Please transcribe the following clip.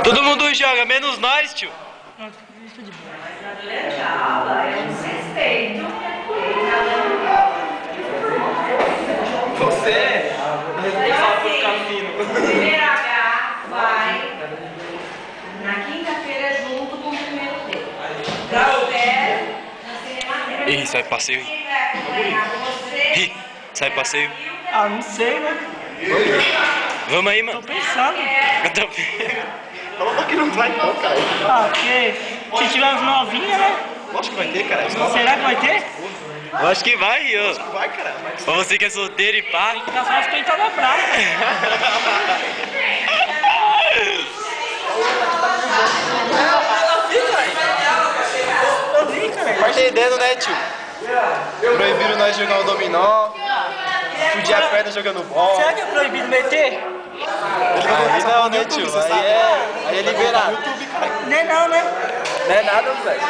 Todo mundo joga, menos nós, tio. Legal, é um respeito. Você é responsável pelo cassino. Primeiro H vai na quinta-feira junto com o primeiro D. Prospero no Cinemateca. Ih, sai passeio. Quem vai acompanhar você? Ih, sai passeio. Ah, não sei, né? Vamos aí, mano. Tô pensando. Falou que não vai não, cara. Ah, porque se tiver uns novinhos, né? Lógico que vai ter, cara. Será que vai ter? Eu acho que vai, ó. Vai, cara. Pra você que é solteiro e pá. Tem que ficar só os peitos na praia. Eu vi, cara. Tá entendendo, né, tio? Proibiram nós jogar o dominó. Fudir a perna jogando bola. Será que é proibido meter? Aí não, né, tio? Aí é liberado. Nem não, né? Não é nada, moleque.